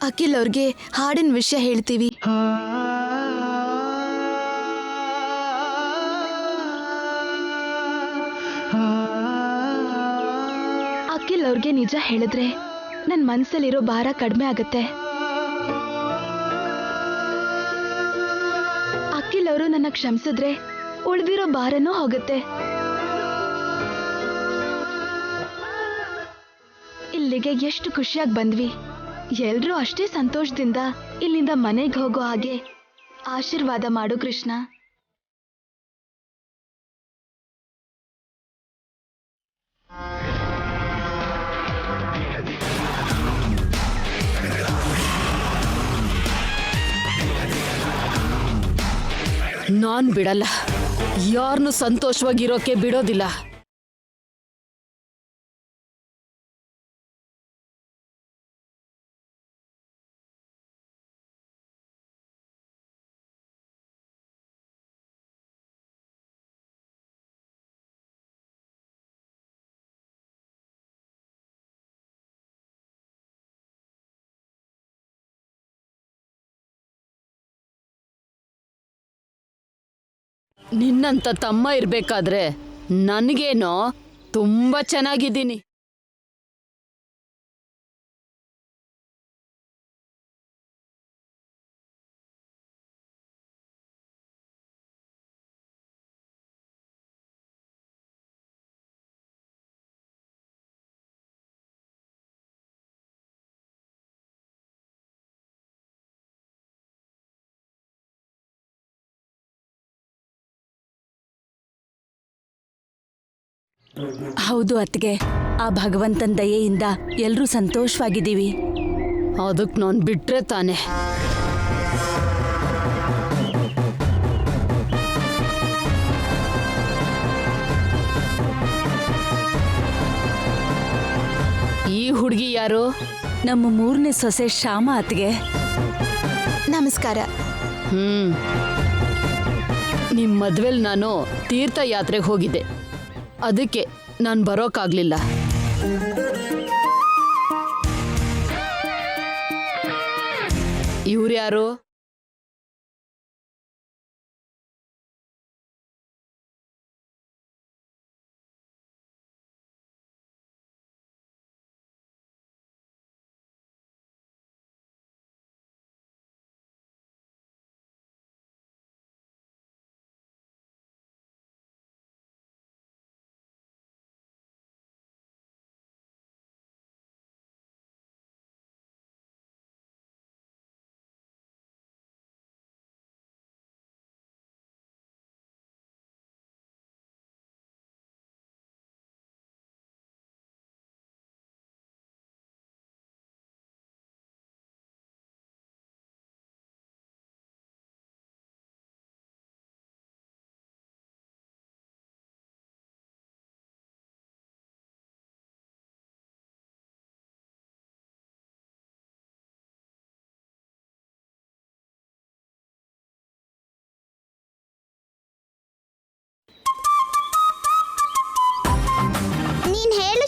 ಅಖಿಲ್ ಅವ್ರಿಗೆ ಹಾಡಿನ ವಿಷಯ ಹೇಳ್ತೀವಿ. ಅಖಿಲ್ ಅವ್ರಿಗೆ ನಿಜ ಹೇಳಿದ್ರೆ ನನ್ನ ಮನಸ್ಸಲ್ಲಿರೋ ಭಾರ ಕಡಿಮೆ ಆಗುತ್ತೆ. ಅಖಿಲ್ ಅವರು ನನ್ನ ಕ್ಷಮಿಸಿದ್ರೆ ಉಳಿದಿರೋ ಭಾರನೂ ಹೋಗುತ್ತೆ. ಇಲ್ಲಿಗೆ ಎಷ್ಟು ಖುಷಿಯಾಗಿ ಬಂದ್ವಿ. ಎಲ್ರೂ ಅಷ್ಟೇ ಸಂತೋಷದಿಂದ ಇಲ್ಲಿಂದ ಮನೆಗೆ ಹೋಗೋ ಹಾಗೆ ಆಶೀರ್ವಾದ ಮಾಡು ಕೃಷ್ಣ. ನಾನ್ ಬಿಡಲ್ಲ, ಯಾರನ್ನು ಸಂತೋಷವಾಗಿರೋಕೆ ಬಿಡೋದಿಲ್ಲ. ನಿನ್ನಂತ ತಮ್ಮ ಇರ್ಬೇಕಾದ್ರೆ ನನಗೇನೋ ತುಂಬಾ ಚೆನ್ನಾಗಿದ್ದೀನಿ. ಹೌದು ಅತ್ಗೆ, ಆ ಭಗವಂತನ ದಯೆಯಿಂದ ಎಲ್ಲರೂ ಸಂತೋಷವಾಗಿದ್ದೀವಿ. ಅದಕ್ಕೆ ನಾನು ಬಿಟ್ರೆ ತಾನೆ. ಈ ಹುಡುಗಿ ಯಾರು? ನಮ್ಮ 3ನೇ ಸೊಸೆ ಶ್ಯಾಮ ಅತ್ಗೆ. ನಮಸ್ಕಾರ. ನಿಮ್ಮ ಮದ್ವೆಲ್ ನಾನು ತೀರ್ಥಯಾತ್ರೆಗೆ ಹೋಗಿದ್ದೆ, ಅದಕ್ಕೆ ನಾನು ಬರೋಕ್ಕಾಗ್ಲಿಲ್ಲ. ಇವ್ರ್ಯಾರು?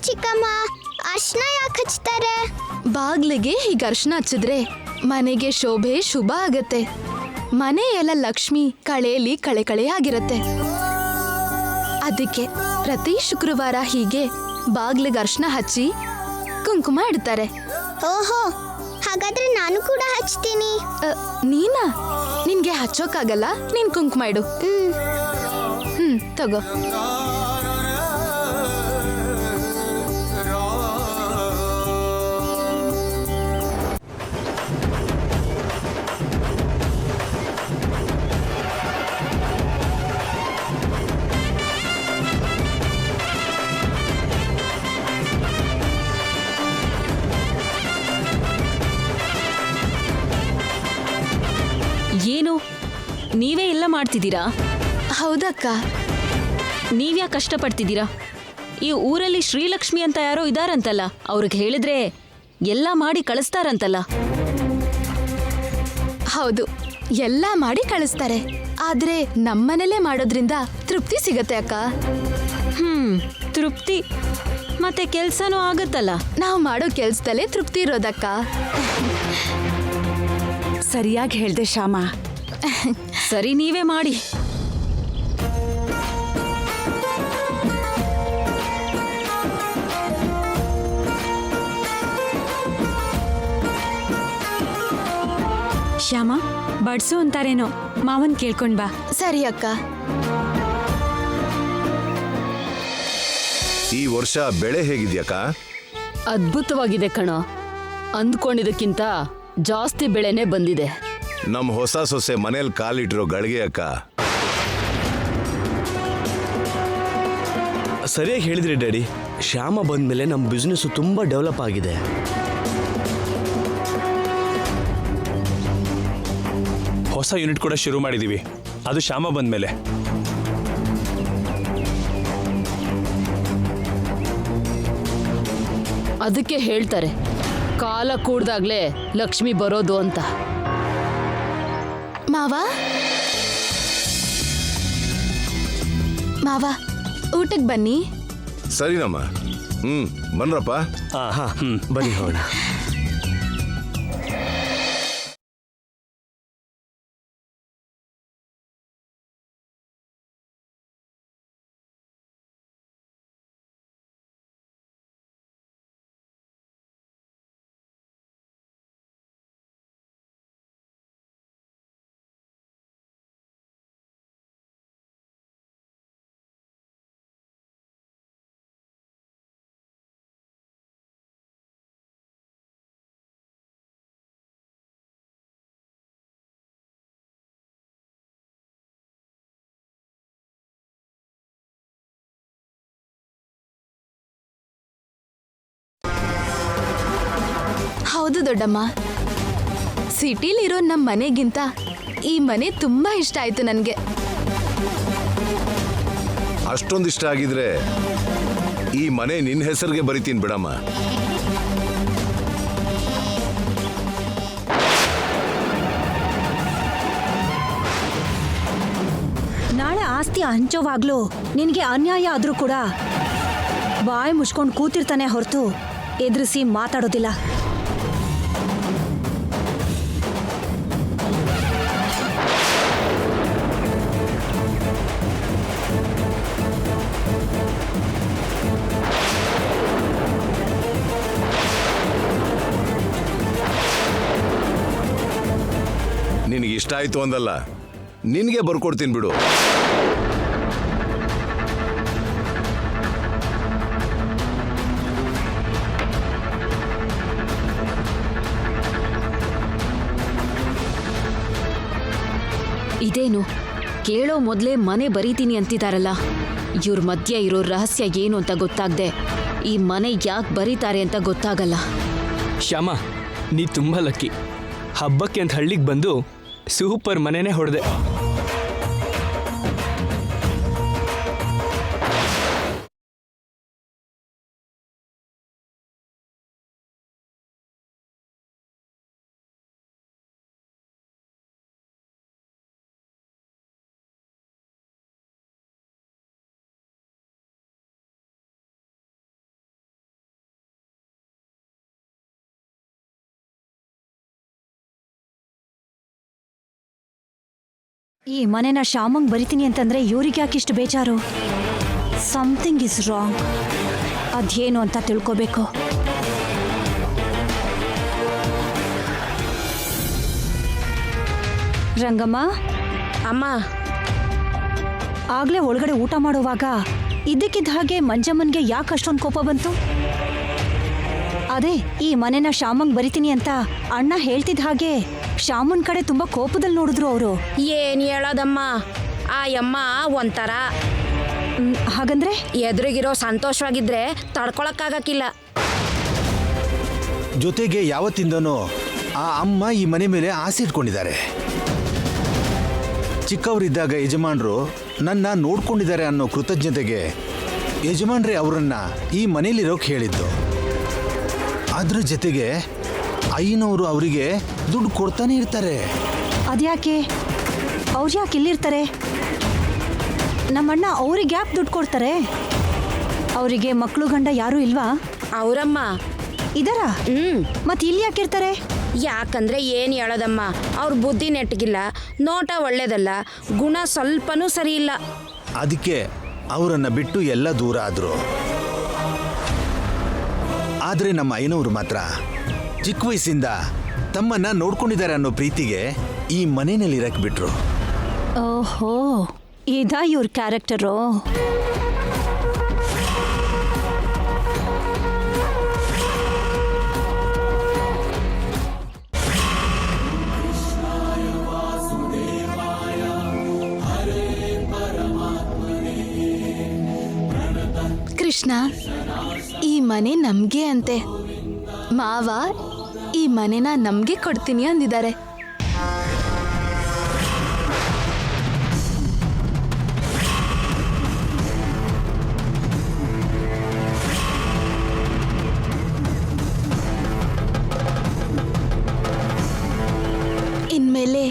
ಚಿಕ್ಕಮ್ಮ, ಅರ್ಶನ ಯಾಕೆ ಹಚ್ತಾರೆ? ಬಾಗ್ಲಿಗೆ ಹೀಗೆ ಅರ್ಶನ ಹಚ್ಚಿದ್ರೆ ಮನೆಗೆ ಶೋಭೆ ಶುಭ ಆಗತ್ತೆ. ಮನೆ ಎಲ್ಲ ಲಕ್ಷ್ಮಿ ಕಳೆಯಲ್ಲಿ ಕಳೆ ಕಳೆ ಆಗಿರತ್ತೆ. ಅದಕ್ಕೆ ಪ್ರತಿ ಶುಕ್ರವಾರ ಹೀಗೆ ಬಾಗ್ಲಿಗೆ ಅರ್ಶನ ಹಚ್ಚಿ ಕುಂಕುಮ ಇಡ್ತಾರೆ. ಓಹೋ, ಹಾಗಾದ್ರೆ ನಾನು ಕೂಡ ಹಚ್ತೀನಿ. ನೀನಾ? ನಿನ್ಗೆ ಹಚ್ಚೋಕ್ಕಾಗಲ್ಲ, ನೀನ್ ಕುಂಕುಮ ಇಡು. ತಗೋ. ಏನು ನೀವೇ ಎಲ್ಲ ಮಾಡ್ತಿದ್ದೀರಾ? ಹೌದಕ್ಕ. ನೀವ್ಯಾಕೆ ಕಷ್ಟಪಡ್ತಿದ್ದೀರಾ? ಈ ಊರಲ್ಲಿ ಶ್ರೀಲಕ್ಷ್ಮಿ ಅಂತ ಯಾರೋ ಇದಾರಂತಲ್ಲ, ಅವ್ರಿಗೆ ಹೇಳಿದ್ರೆ ಎಲ್ಲ ಮಾಡಿ ಕಳಿಸ್ತಾರಂತಲ್ಲ. ಹೌದು, ಎಲ್ಲ ಮಾಡಿ ಕಳಿಸ್ತಾರೆ. ಆದ್ರೆ ನಮ್ಮನೇಲೆ ಮಾಡೋದ್ರಿಂದ ತೃಪ್ತಿ ಸಿಗತ್ತೆ ಅಕ್ಕ. ತೃಪ್ತಿ ಮತ್ತೆ ಕೆಲ್ಸನೂ ಆಗತ್ತಲ್ಲ. ನಾವು ಮಾಡೋ ಕೆಲ್ಸದಲ್ಲೇ ತೃಪ್ತಿ ಇರೋದಕ್ಕ. ಸರಿಯಾಗಿ ಹೇಳ್ದೆ ಶ್ಯಾಮ. ಸರಿ, ನೀವೇ ಮಾಡಿ. ಶ್ಯಾಮ, ಬಡ್ಸು ಅಂತಾರೇನೋ, ಮಾವನ್ ಕೇಳ್ಕೊಂಡ್ ಬಾ. ಸರಿ ಅಕ್ಕ. ಈ ವರ್ಷ ಬೆಳೆ ಹೇಗಿದ್ಯಕ್ಕ? ಅದ್ಭುತವಾಗಿದೆ ಕಣೋ. ಅಂದ್ಕೊಂಡಿದ್ದಕ್ಕಿಂತ ಜಾಸ್ತಿ ಬೆಳೆನೇ ಬಂದಿದೆ. ನಮ್ ಹೊಸ ಸೊಸೆ ಮನೇಲಿ ಕಾಲಿಟ್ಟಿರೋ ಗಳಿಗೆ ಅಕ್ಕ. ಸರಿಯಾಗಿ ಹೇಳಿದ್ರಿ ಡ್ಯಾಡಿ. ಶ್ಯಾಮ ಬಂದ್ಮೇಲೆ ನಮ್ಮ ಬಿಸ್ನೆಸ್ ತುಂಬಾ ಡೆವಲಪ್ ಆಗಿದೆ. ಹೊಸ ಯೂನಿಟ್ ಕೂಡ ಶುರು ಮಾಡಿದೀವಿ, ಅದು ಶ್ಯಾಮ ಬಂದ್ಮೇಲೆ. ಅದಕ್ಕೆ ಹೇಳ್ತಾರೆ ಕಾಲ ಕೂಡ್ದಾಗ್ಲೇ ಲಕ್ಷ್ಮಿ ಬರೋದು ಅಂತ. ಮಾವ ಮಾವ, ಊಟಕ್ಕೆ ಬನ್ನಿ. ಸರಿನಮ್ಮ. ಬನ್ರಪ್ಪ. ಬನ್ನಿ ಹೋಗೋಣ. ಹೌದು ದೊಡ್ಡಮ್ಮ, ಸಿಟಿಲಿರೋ ನಮ್ಮ ಮನೆಗಿಂತ ಈ ಮನೆ ತುಂಬಾ ಇಷ್ಟ ಆಯ್ತು ನನಗೆ. ಅಷ್ಟೊಂದಿಷ್ಟ ಆಗಿದ್ರೆ ಈ ಮನೆ ನಿನ್ನ ಹೆಸರಿಗೆ ಬರಿತೀನಿ ಬಿಡಮ್ಮ. ನಾಳೆ ಆಸ್ತಿ ಹಂಚೋವಾಗ್ಲೂ ನಿನಗೆ ಅನ್ಯಾಯ ಆದ್ರೂ ಕೂಡ ಬಾಯಿ ಮುಚ್ಕೊಂಡು ಕೂತಿರ್ತಾನೆ ಹೊರತು ಎದುರಿಸಿ ಮಾತಾಡೋದಿಲ್ಲ. ನಿನಗೆ ಇಷ್ಟ ಆಯ್ತು ಅಂದಲ್ಲ, ನಿನಗೆ ಬರ್ಕೊಡ್ತೀನಿ ಬಿಡು. ಇದೇನು ಕೇಳೋ ಮೊದಲೇ ಮನೆ ಬರೀತೀನಿ ಅಂತಿದಾರಲ್ಲ, ಇವ್ರ ಮಧ್ಯೆ ಇರೋ ರಹಸ್ಯ ಏನು ಅಂತ ಗೊತ್ತಾಗ್ದೆ ಈ ಮನೆ ಯಾಕೆ ಬರೀತಾರೆ ಅಂತ ಗೊತ್ತಾಗಲ್ಲ. ಶ್ಯಾಮ, ನೀ ತುಂಬ ಲಕ್ಕಿ. ಹಬ್ಬಕ್ಕೆ ಅಂತ ಹಳ್ಳಿಗೆ ಬಂದು ಸೂಪರ್ ಮನೆನೇ ಹೊಡೆದೆ. ಈ ಮನೆನ ಶ್ಯಾಮಂಗ್ ಬರಿತೀನಿ ಅಂತಂದ್ರೆ ಇವ್ರಿಗೆ ಯಾಕಿಷ್ಟು ಬೇಜಾರು? Something is wrong. ಅದೇನು ಅಂತ ತಿಳ್ಕೋಬೇಕು. ರಂಗಮ್ಮ, ಅಮ್ಮ, ಆಗ್ಲೇ ಒಳಗಡೆ ಊಟ ಮಾಡುವಾಗ ಇದ್ದಕ್ಕಿದ್ದ ಹಾಗೆ ಮಂಜಮ್ಮನ್ಗೆ ಯಾಕೆ ಅಷ್ಟೊಂದು ಕೋಪ ಬಂತು? ಅದೇ ಈ ಮನೆನ ಶ್ಯಾಮಂಗ್ ಬರಿತೀನಿ ಅಂತ ಅಣ್ಣ ಹೇಳ್ತಿದ್ದ ಹಾಗೆ ಶ್ಯಾಮನ್ ಕಡೆ ತುಂಬಾ ಕೋಪದಲ್ಲಿ ನೋಡಿದ್ರು ಅವರು. ಏನ್ ಹೇಳೋದಮ್ಮ, ಆ ಯಮ್ಮ ಒಂಥರ. ಹಾಗಂದ್ರೆ ಎದುರಿಗಿರೋ ಸಂತೋಷವಾಗಿದ್ರೆ ತಡ್ಕೊಳಕ್ಕಾಗಕ್ಕಿಲ್ಲ. ಜೊತೆಗೆ ಯಾವತ್ತಿಂದನೋ ಆ ಅಮ್ಮ ಈ ಮನೆ ಮೇಲೆ ಆಸೆ ಇಟ್ಕೊಂಡಿದ್ದಾರೆ. ಚಿಕ್ಕವರಿದ್ದಾಗ ಯಜಮಾನ್ರು ನನ್ನ ನೋಡ್ಕೊಂಡಿದ್ದಾರೆ ಅನ್ನೋ ಕೃತಜ್ಞತೆಗೆ ಯಜಮಾನ್ರೆ ಅವರನ್ನ ಈ ಮನೇಲಿರೋಕೆ ಹೇಳಿದ್ದು. ಅದ್ರ ಜೊತೆಗೆ ಐನವರು ಅವರಿಗೆ ದುಡ್ಡು ಕೊಡ್ತಾನೆ ಇರ್ತಾರೆ. ಅದ್ಯಾಕೆ? ಅವ್ರು ಯಾಕೆ ಇಲ್ಲಿರ್ತಾರೆ? ನಮ್ಮಣ್ಣ ಅವ್ರಿಗೆ ಯಾಕೆ ದುಡ್ಡು ಕೊಡ್ತಾರೆ? ಅವರಿಗೆ ಮಕ್ಕಳು ಗಂಡ ಯಾರೂ ಇಲ್ವಾ? ಅವರಮ್ಮ ಇದರ ಮತ್ತೆ ಇಲ್ಲಿ ಯಾಕಿರ್ತಾರೆ? ಯಾಕಂದ್ರೆ ಏನು ಹೇಳೋದಮ್ಮ, ಅವ್ರ ಬುದ್ಧಿ ನೆಟ್ಟಗಿಲ್ಲ, ನೋಟ ಒಳ್ಳೇದಲ್ಲ, ಗುಣ ಸ್ವಲ್ಪನೂ ಸರಿ ಇಲ್ಲ. ಅದಕ್ಕೆ ಅವರನ್ನ ಬಿಟ್ಟು ಎಲ್ಲ ದೂರ ಆದ್ರು. ಆದ್ರೆ ನಮ್ಮ ಐನವರು ಮಾತ್ರ ಚಿಕ್ಕ ವಯಸ್ಸಿಂದ ತಮ್ಮನ್ನ ನೋಡ್ಕೊಂಡಿದ್ದಾರೆ ಅನ್ನೋ ಪ್ರೀತಿಗೆ ಈ ಮನೆಯಲ್ಲಿ ಇರಕ್ ಬಿಟ್ರು. ಓಹೋ, ಇದಾ ಇವ್ರ ಕ್ಯಾರೆಕ್ಟರು? ಕೃಷ್ಣ, ಈ ಮನೆ ನಮ್ಗೆ ಅಂತೆ. ಮಾವ ಈ ಮನೆನ ನಮ್ಗೆ ಕೊಡ್ತೀನಿ ಅಂದಿದ್ದಾರೆ. ಇನ್ಮೇಲೆ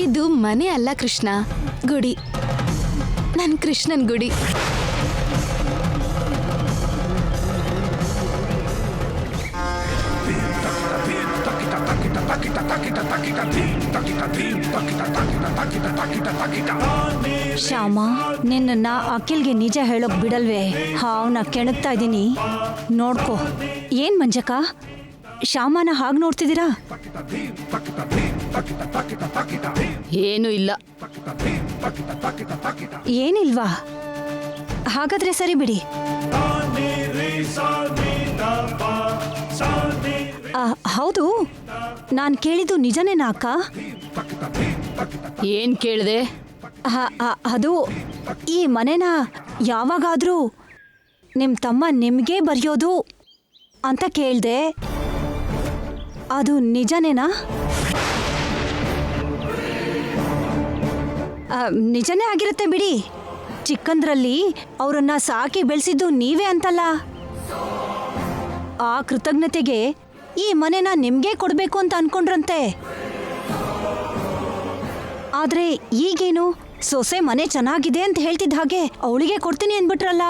ಇದು ಮನೆ ಅಲ್ಲ ಕೃಷ್ಣ, ಗುಡಿ. ನನ್ ಕೃಷ್ಣನ್ ಗುಡಿ. ಶ್ಯಾಮ, ನಿನ್ನ ಅಖಿಲ್ಗೆ ನಿಜ ಹೇಳೋಕ್ ಬಿಡಲ್ವೇ? ಅವನ ಕೆಣಕ್ತಾ ಇದ್ದೀನಿ, ನೋಡ್ಕೋ. ಏನ್ ಮಂಜಕ್ಕ, ಶ್ಯಾಮನ ಹಾಗೆ ನೋಡ್ತಿದ್ದೀರಾ? ಏನೂ ಇಲ್ಲ. ಏನಿಲ್ವಾ? ಹಾಗಾದ್ರೆ ಸರಿ ಬಿಡಿ. ಹೌದು, ನಾನು ಕೇಳಿದ್ದು ನಿಜನೇನಾ ಅಕ್ಕ? ಏನ್ ಕೇಳಿದೆ? ಅದು ಈ ಮನೆನ ಯಾವಾಗಾದ್ರೂ ನಿಮ್ಮ ತಮ್ಮ ನಿಮ್ಗೆ ಬರೆಯೋದು ಅಂತ ಕೇಳಿದೆ. ಅದು ನಿಜನೇನಾ? ನಿಜನೇ ಆಗಿರುತ್ತೆ ಬಿಡಿ. ಚಿಕ್ಕಂದ್ರಲ್ಲಿ ಅವರನ್ನ ಸಾಕಿ ಬೆಳೆಸಿದ್ದು ನೀವೇ ಅಂತಲ್ಲ. ಆ ಕೃತಜ್ಞತೆಗೆ ಈ ಮನೆನ ನಿಮ್ಗೆ ಕೊಡ್ಬೇಕು ಅಂತ ಅನ್ಕೊಂಡ್ರಂತೆ. ಆದ್ರೆ ಈಗೇನು, ಸೊಸೆ ಮನೆ ಚೆನ್ನಾಗಿದೆ ಅಂತ ಹೇಳ್ತಿದ್ದ ಹಾಗೆ ಅವಳಿಗೆ ಕೊಡ್ತೀನಿ ಅಂದ್ಬಿಟ್ರಲ್ಲ.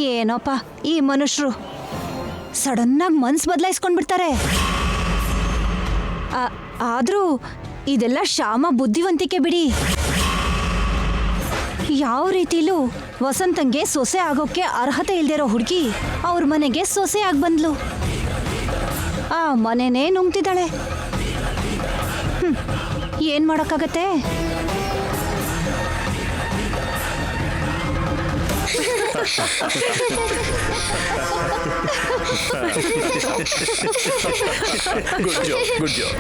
ಏನೋಪ್ಪ ಈ ಮನುಷ್ಯರು, ಸಡನ್ನಾಗಿ ಮನ್ಸು ಬದಲಾಯಿಸ್ಕೊಂಡ್ಬಿಡ್ತಾರೆ. ಆದ್ರೂ ಇದೆಲ್ಲ ಶ್ಯಾಮ ಬುದ್ಧಿವಂತಿಕೆ ಬಿಡಿ. ಯಾವ ರೀತಿಲೂ ವಸಂತಂಗೆ ಸೊಸೆ ಆಗೋಕ್ಕೆ ಅರ್ಹತೆ ಇಲ್ದಿರೋ ಹುಡುಗಿ ಅವ್ರ ಮನೆಗೆ ಸೊಸೆ ಆಗಿ ಬಂದ್ಲು. ಆ ಮನೆನೇ ನುಂಗ್ತಿದ್ದಾಳೆ. ಏನ್ ಮಾಡೋಕ್ಕಾಗತ್ತೆ? Good job, good job.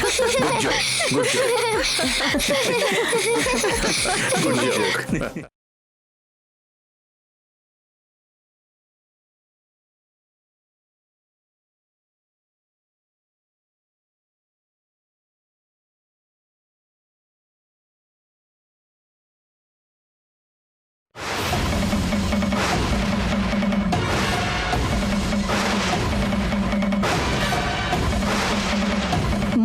Good job. Good job. Good job.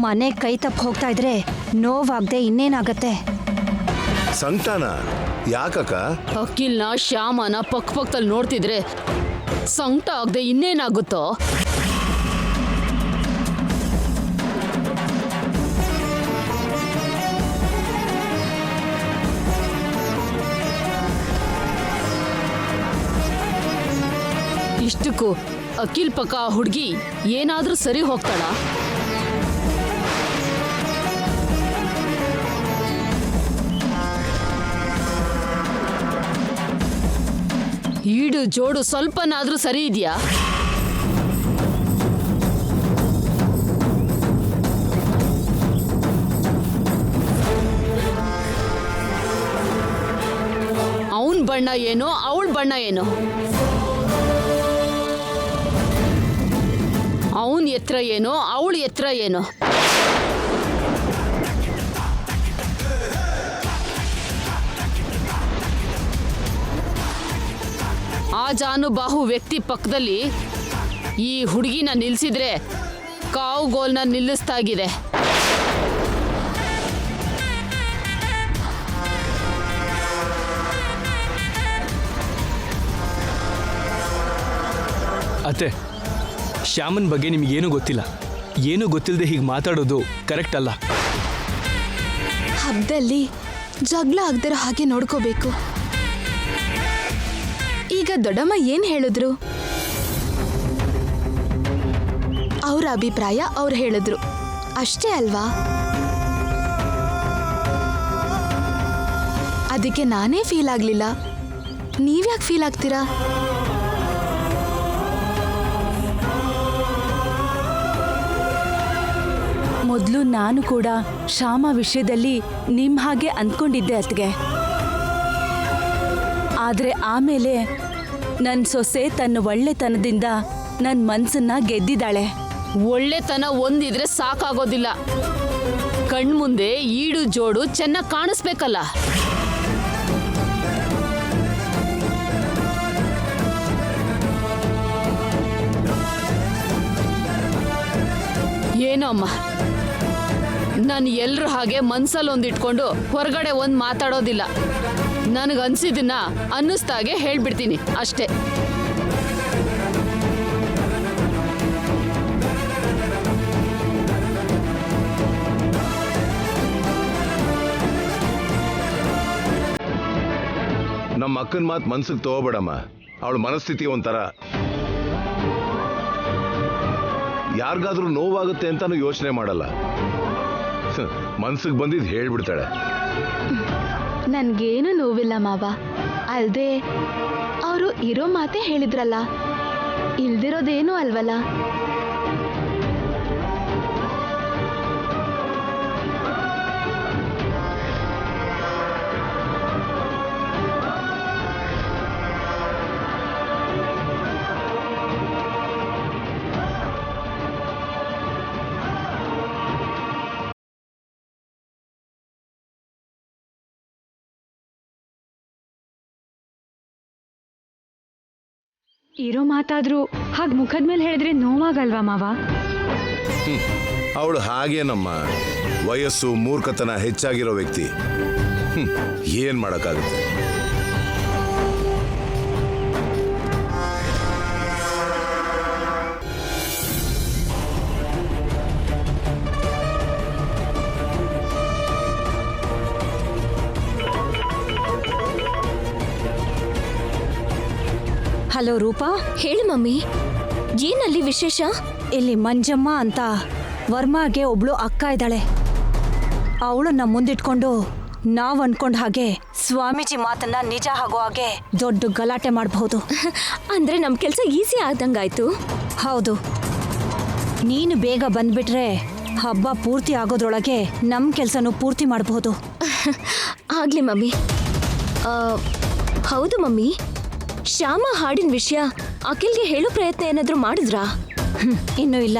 ಮನೆ ಕೈ ತಪ್ಪು ಹೋಗ್ತಾ ಇದ್ರೆ ನೋವಾಗದೆ ಇನ್ನೇನಾಗತ್ತೆ? ಸಂಕಟನ ಯಾಕಕ್ಕ? ಅಖಿಲ್ನ ಶ್ಯಾಮನ ಪಕ್ಕದಲ್ಲಿ ನೋಡ್ತಿದ್ರೆ ಸಂಕಟ ಆಗದೆ ಇನ್ನೇನಾಗುತ್ತೋ? ಇಷ್ಟಕ್ಕೂ ಅಖಿಲ್ ಪಕ್ಕ ಆ ಹುಡುಗಿ ಏನಾದ್ರೂ ಸರಿ ಹೋಗ್ತಾಳ? ಈಡು ಜೋಡು ಸ್ವಲ್ಪನಾದ್ರೂ ಸರಿ ಇದೆಯಾ? ಅವನ್ ಬಣ್ಣ ಏನೋ, ಅವಳ ಬಣ್ಣ ಏನೋ. ಅವನ್ ಎತ್ತರ ಏನೋ, ಅವಳ ಎತ್ತರ ಏನೋ. ಆ ಜಾನುಬಾಹು ವ್ಯಕ್ತಿ ಪಕ್ಕದಲ್ಲಿ ಈ ಹುಡುಗಿನ ನಿಲ್ಸಿದ್ರೆ ಕಾವು ಗೋಲ್ನ ನಿಲ್ಲಿಸ್ತಾಗಿದೆ. ಅತ್ತೆ, ಶ್ಯಾಮನ್ ಬಗ್ಗೆ ನಿಮಗೇನೂ ಗೊತ್ತಿಲ್ಲ. ಏನೂ ಗೊತ್ತಿಲ್ಲದೆ ಹೀಗೆ ಮಾತಾಡೋದು ಕರೆಕ್ಟ್ ಅಲ್ಲ. ಹಬ್ಬದಲ್ಲಿ ಜಗಳ ಆಗದಿರೋ ಹಾಗೆ ನೋಡ್ಕೋಬೇಕು. ಈಗ ದೊಡ್ಡಮ್ಮ ಏನ್ ಹೇಳಿದ್ರು? ಅವ್ರ ಅಭಿಪ್ರಾಯ ಅವ್ರು ಹೇಳಿದ್ರು ಅಷ್ಟೇ ಅಲ್ವಾ? ಅದಕ್ಕೆ ನಾನೇ ಫೀಲ್ ಆಗ್ಲಿಲ್ಲ, ನೀವ್ಯಾಕೆ ಫೀಲ್ ಆಗ್ತೀರಾ? ಮೊದಲು ನಾನು ಕೂಡ ಶ್ಯಾಮ ವಿಷಯದಲ್ಲಿ ನಿಮ್ಮ ಹಾಗೆ ಅಂದ್ಕೊಂಡಿದ್ದೆ ಅತ್ಗೆ. ಆದರೆ ಆಮೇಲೆ ನನ್ನ ಸೊಸೆ ತನ್ನ ಒಳ್ಳೆತನದಿಂದ ನನ್ನ ಮನಸ್ಸನ್ನ ಗೆದ್ದಿದ್ದಾಳೆ. ಒಳ್ಳೆತನ ಒಂದಿದ್ರೆ ಸಾಕಾಗೋದಿಲ್ಲ, ಕಣ್ಮುಂದೆ ಈಡು ಜೋಡು ಚೆನ್ನಾಗಿ ಕಾಣಿಸ್ಬೇಕಲ್ಲ. ಏನೋ ಅಮ್ಮ, ನಾನು ಎಲ್ರ ಹಾಗೆ ಮನ್ಸಲ್ಲಿ ಒಂದಿಟ್ಕೊಂಡು ಹೊರಗಡೆ ಒಂದು ಮಾತಾಡೋದಿಲ್ಲ. ನನಗನ್ಸಿದ್ದನ್ನ ಅನ್ನಿಸ್ದಾಗೆ ಹೇಳ್ಬಿಡ್ತೀನಿ ಅಷ್ಟೇ. ನಮ್ಮ ಅಕ್ಕನ ಮಾತು ಮನ್ಸಿಗೆ ತಗೋಬೇಡಮ್ಮ. ಅವಳ ಮನಸ್ಥಿತಿ ಒಂಥರ. ಯಾರಿಗಾದ್ರೂ ನೋವಾಗುತ್ತೆ ಅಂತಾನು ಯೋಚನೆ ಮಾಡಲ್ಲ. ಮನ್ಸಿಗೆ ಬಂದಿದ್ದು ಹೇಳ್ಬಿಡ್ತಾಳೆ. ನನ್ಗೇನು ನೋವಿಲ್ಲ ಮಾವ. ಅಲ್ದೆ ಅವರು ಇರೋ ಮಾತೇ ಹೇಳಿದ್ರಲ್ಲ, ಇಲ್ದಿರೋದೇನು ಅಲ್ವಲ್ಲ. ಇರೋ ಮಾತಾದ್ರೂ ಹಾಗೆ ಮುಖದ ಮೇಲೆ ಹೇಳಿದ್ರೆ ನೋವಾಗಲ್ವಾ ಮಾವ? ಅವಳು ಹಾಗೇನಮ್ಮ, ವಯಸ್ಸು ಮೂರ್ಖತನ ಹೆಚ್ಚಾಗಿರೋ ವ್ಯಕ್ತಿ. ಏನ್ ಮಾಡಕ್ಕಾಗುತ್ತೆ? ಹಲೋ ರೂಪಾ. ಹೇಳು ಮಮ್ಮಿ, ಏನಲ್ಲಿ ವಿಶೇಷ? ಇಲ್ಲಿ ಮಂಜಮ್ಮ ಅಂತ ವರ್ಮಾಗೆ ಒಬ್ಳು ಅಕ್ಕ ಇದ್ದಾಳೆ. ಅವಳನ್ನ ಮುಂದಿಟ್ಕೊಂಡು ನಾವ್ ಅನ್ಕೊಂಡ ಹಾಗೆ ಸ್ವಾಮೀಜಿ ಮಾತನ್ನ ನಿಜ ಆಗೋ ಹಾಗೆ ದೊಡ್ಡ ಗಲಾಟೆ ಮಾಡಬಹುದು. ಅಂದ್ರೆ ನಮ್ ಕೆಲ್ಸ ಈಸಿ ಆದಂಗಾಯ್ತು. ಹೌದು, ನೀನು ಬೇಗ ಬಂದ್ಬಿಟ್ರೆ ಹಬ್ಬ ಪೂರ್ತಿ ಆಗೋದ್ರೊಳಗೆ ನಮ್ ಕೆಲ್ಸನೂ ಪೂರ್ತಿ ಮಾಡಬಹುದು. ಆಗ್ಲಿ ಮಮ್ಮಿ. ಹೌದು ಮಮ್ಮಿ, ಶ್ಯಾಮ ಹಾಡಿನ ವಿಷಯ ಅಖಿಲ್ಗೆ ಹೇಳೋ ಪ್ರಯತ್ನ ಏನಾದ್ರೂ ಮಾಡಿದ್ರಾ? ಇನ್ನೂ ಇಲ್ಲ.